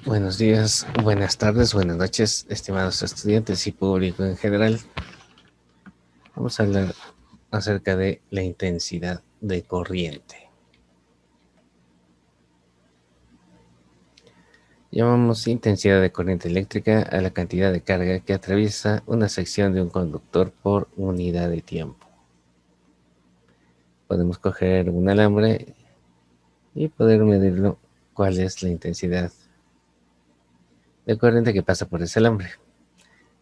Buenos días, buenas tardes, buenas noches, estimados estudiantes y público en general. Vamos a hablar acerca de la intensidad de corriente. Llamamos intensidad de corriente eléctrica a la cantidad de carga que atraviesa una sección de un conductor por unidad de tiempo. Podemos coger un alambre y poder medirlo, cuál es la intensidad de corriente que pasa por ese alambre,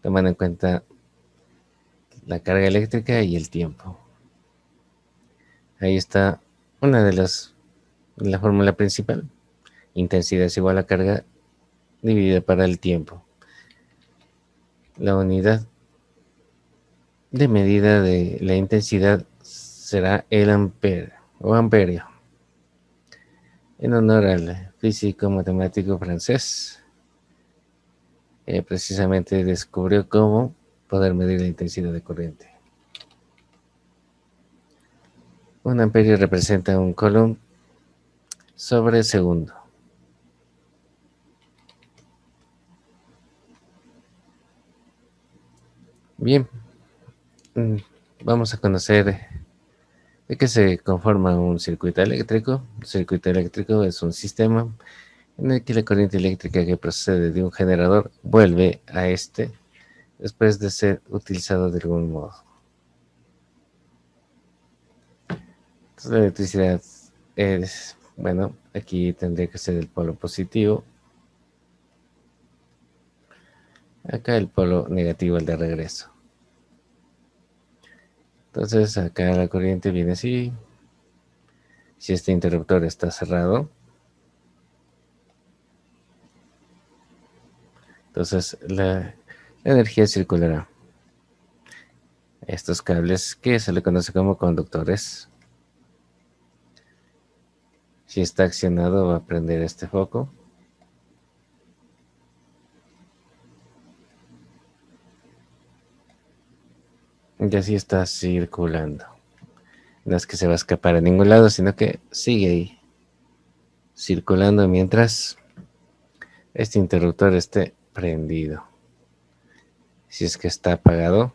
tomando en cuenta la carga eléctrica y el tiempo. Ahí está una de la fórmula principal. Intensidad es igual a carga dividida para el tiempo. La unidad de medida de la intensidad será el ampere o amperio, en honor al físico matemático francés que precisamente descubrió cómo poder medir la intensidad de corriente. Un amperio representa un coulomb sobre segundo. Bien, vamos a conocer de qué se conforma un circuito eléctrico. Un circuito eléctrico es un sistema en el que la corriente eléctrica que procede de un generador vuelve a este después de ser utilizado de algún modo. Entonces, la electricidad es, bueno, aquí tendría que ser el polo positivo, acá el polo negativo, el de regreso. Entonces acá la corriente viene así. Si este interruptor está cerrado, entonces la energía circulará. Estos cables que se le conoce como conductores. Si está accionado va a prender este foco. Y así está circulando. No es que se va a escapar a ningún lado, sino que sigue ahí circulando mientras este interruptor esté prendido. Si es que está apagado,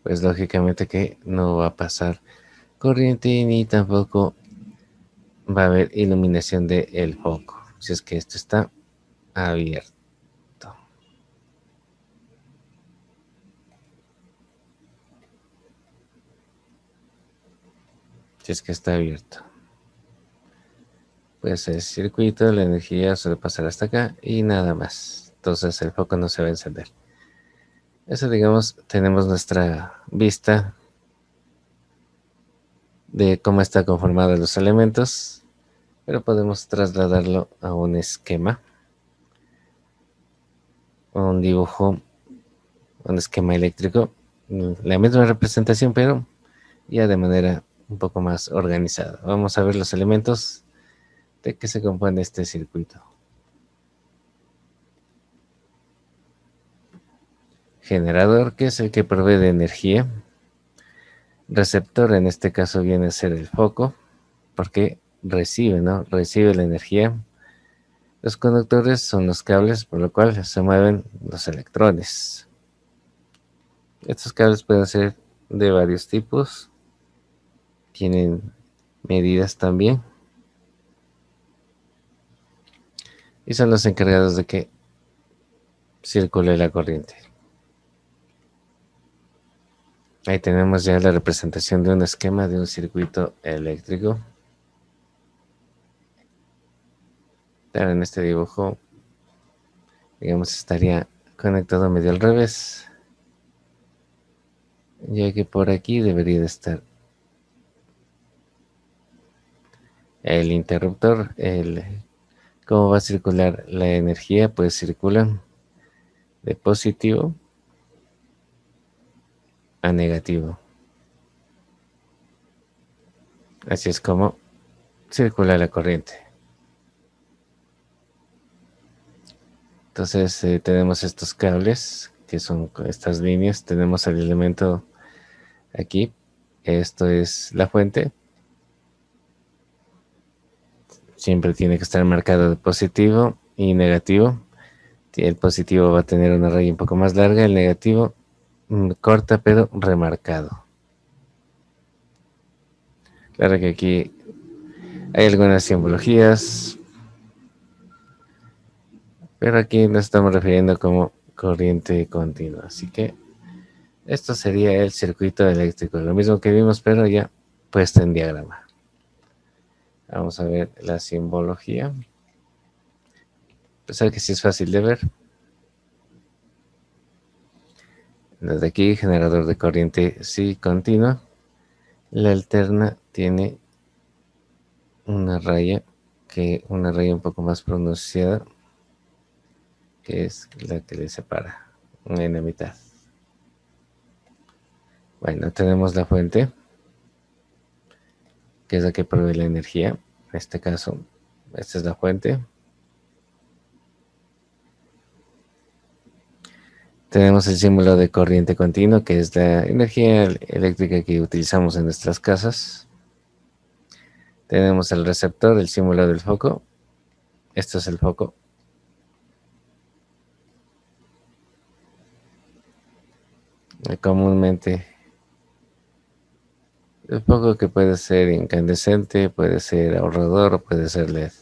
pues lógicamente que no va a pasar corriente ni tampoco va a haber iluminación del foco, si es que esto está abierto. Si es que está abierto, pues el circuito, la energía suele pasar hasta acá y nada más. Entonces el foco no se va a encender. Eso, digamos, tenemos nuestra vista de cómo están conformados los elementos, pero podemos trasladarlo a un esquema, un dibujo, un esquema eléctrico, la misma representación, pero ya de manera un poco más organizada. Vamos a ver los elementos de que se compone este circuito. Generador, que es el que provee de energía. Receptor, en este caso viene a ser el foco, porque recibe, ¿no? Recibe la energía. Los conductores son los cables por lo cual se mueven los electrones. Estos cables pueden ser de varios tipos. Tienen medidas también. Y son los encargados de que circule la corriente. Ahí tenemos ya la representación de un esquema de un circuito eléctrico. Claro, en este dibujo, digamos, estaría conectado medio al revés, ya que por aquí debería de estar el interruptor, cómo va a circular la energía, pues circula de positivo a negativo. Así es como circula la corriente. Entonces tenemos estos cables, que son estas líneas. Tenemos el elemento aquí. Esto es la fuente. siempre tiene que estar marcado de positivo y negativo. El positivo va a tener una raya un poco más larga, el negativo corta pero remarcado. Claro que aquí hay algunas simbologías, pero aquí nos estamos refiriendo como corriente continua. Así que esto sería el circuito eléctrico, lo mismo que vimos, pero ya puesto en diagrama. Vamos a ver la simbología. A pesar que sí es fácil de ver. Desde aquí, generador de corriente sí continua. La alterna tiene una raya un poco más pronunciada, que es la que le separa en la mitad. Bueno, tenemos la fuente, que es la que provee la energía. En este caso, esta es la fuente. Tenemos el símbolo de corriente continua, que es la energía eléctrica que utilizamos en nuestras casas. Tenemos el receptor, el símbolo del foco. Esto es el foco. Comúnmente, el foco que puede ser incandescente, puede ser ahorrador o puede ser LED.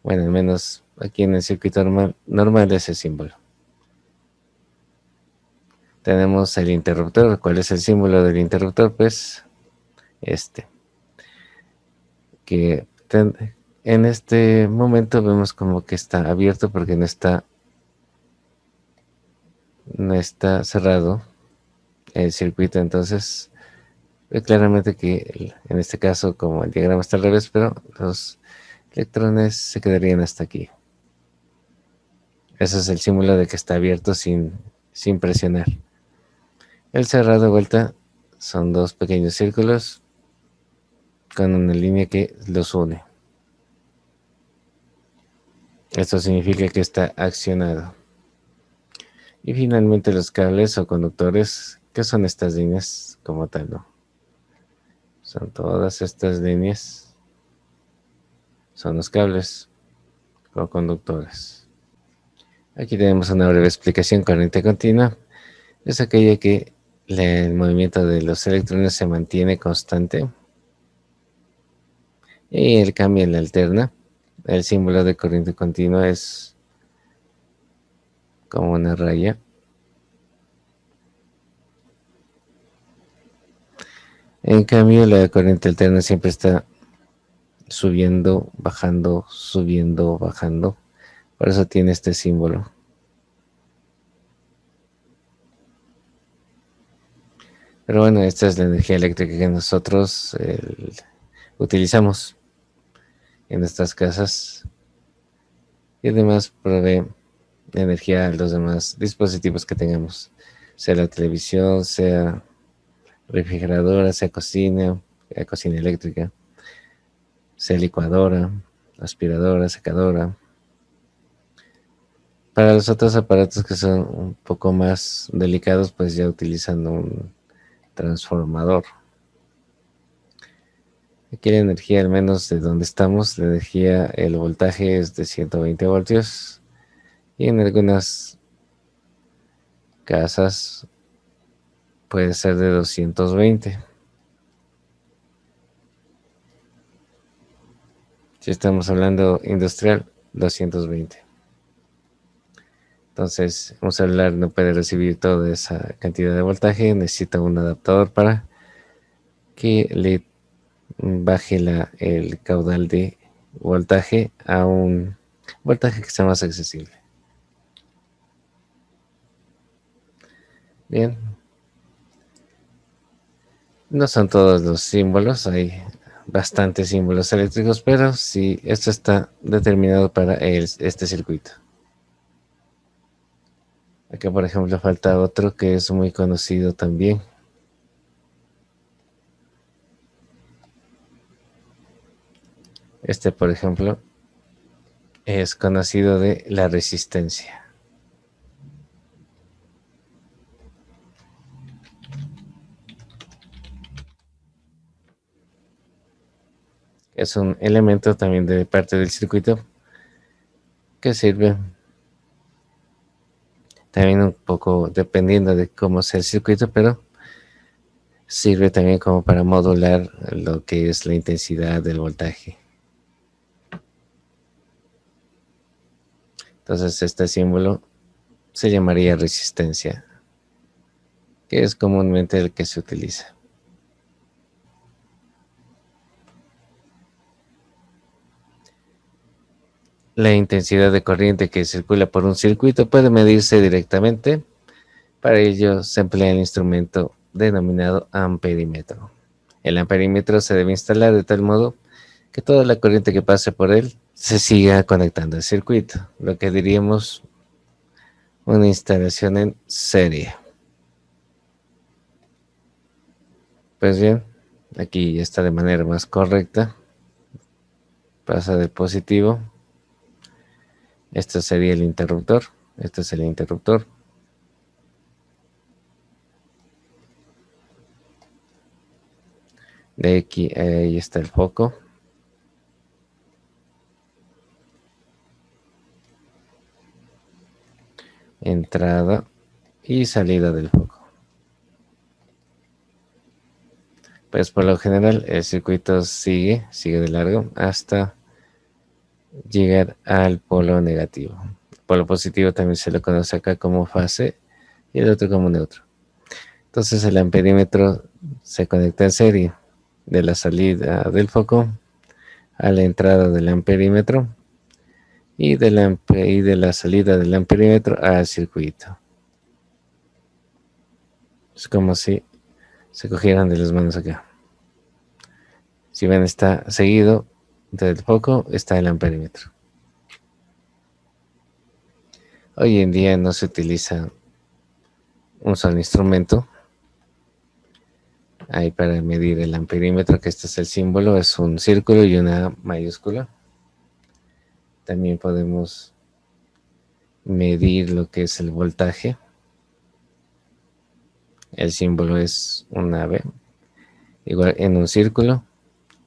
Bueno, al menos aquí en el circuito normal es el símbolo. Tenemos el interruptor. ¿Cuál es el símbolo del interruptor? Pues este. Que en este momento vemos como que está abierto porque no está cerrado el circuito. Entonces, ve claramente que en este caso, como el diagrama está al revés, pero los electrones se quedarían hasta aquí. Ese es el símbolo de que está abierto sin presionar. El cerrado de vuelta son dos pequeños círculos con una línea que los une. Esto significa que está accionado. Y finalmente los cables o conductores, que son estas líneas como tal, ¿no? Son todas estas líneas, son los cables o conductores. Aquí tenemos una breve explicación. Corriente continua es aquella que el movimiento de los electrones se mantiene constante y el cambio en la alterna. El símbolo de corriente continua es como una raya. En cambio, la corriente alterna siempre está subiendo, bajando, subiendo, bajando. Por eso tiene este símbolo. Pero bueno, esta es la energía eléctrica que nosotros utilizamos en nuestras casas y además provee energía a los demás dispositivos que tengamos, sea la televisión, sea refrigeradora, sea cocina eléctrica, sea licuadora, aspiradora, secadora. Para los otros aparatos que son un poco más delicados, pues ya utilizan un transformador. Aquí la energía, al menos de donde estamos, la energía, el voltaje es de 120 voltios y en algunas casas puede ser de 220. Si estamos hablando industrial, 220. Entonces, un celular no puede recibir toda esa cantidad de voltaje, necesita un adaptador para que le baje el caudal de voltaje a un voltaje que sea más accesible. Bien, no son todos los símbolos, hay bastantes símbolos eléctricos, pero sí, esto está determinado para este circuito. Acá, por ejemplo, falta otro que es muy conocido también. Este, por ejemplo, es conocido de la resistencia. es un elemento también de parte del circuito que sirve también un poco dependiendo de cómo sea el circuito, pero sirve también como para modular lo que es la intensidad del voltaje. Entonces este símbolo se llamaría resistencia, que es comúnmente el que se utiliza. La intensidad de corriente que circula por un circuito puede medirse directamente. Para ello se emplea el instrumento denominado amperímetro. El amperímetro se debe instalar de tal modo que toda la corriente que pase por él se siga conectando al circuito, lo que diríamos una instalación en serie. Pues bien, aquí ya está de manera más correcta. Pasa de positivo. Este sería el interruptor. Este es el interruptor. De aquí, ahí está el foco. Entrada y salida del foco. Pues por lo general el circuito sigue de largo hasta llegar al polo negativo. El polo positivo también se lo conoce acá como fase y el otro como neutro. Entonces el amperímetro se conecta en serie de la salida del foco a la entrada del amperímetro y de la salida del amperímetro al circuito. Es como si se cogieran de las manos acá. Si ven, está seguido del foco, está el amperímetro. Hoy en día no se utiliza un solo instrumento ahí para medir el amperímetro, que este es el símbolo, es un círculo y una mayúscula. También podemos medir lo que es el voltaje. El símbolo es una V. Igual en un círculo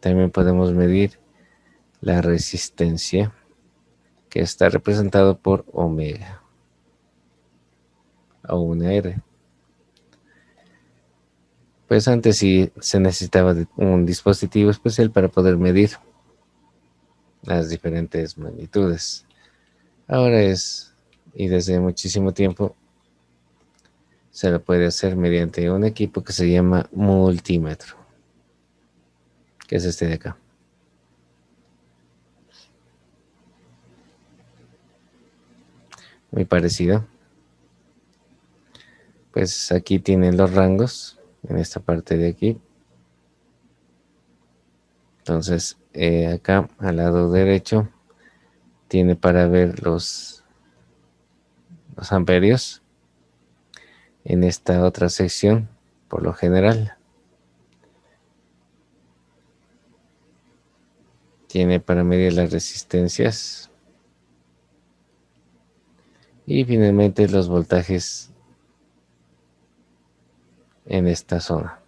también podemos medir la resistencia, que está representado por omega o una R. Pues antes sí se necesitaba de un dispositivo especial para poder medir las diferentes magnitudes. Ahora y desde muchísimo tiempo, se lo puede hacer mediante un equipo que se llama multímetro, que es este de acá. Muy parecido. Pues aquí tienen los rangos, en esta parte de aquí. Entonces, acá al lado derecho, tiene para ver los amperios. En esta otra sección, por lo general, tiene para medir las resistencias. Y finalmente los voltajes en esta zona.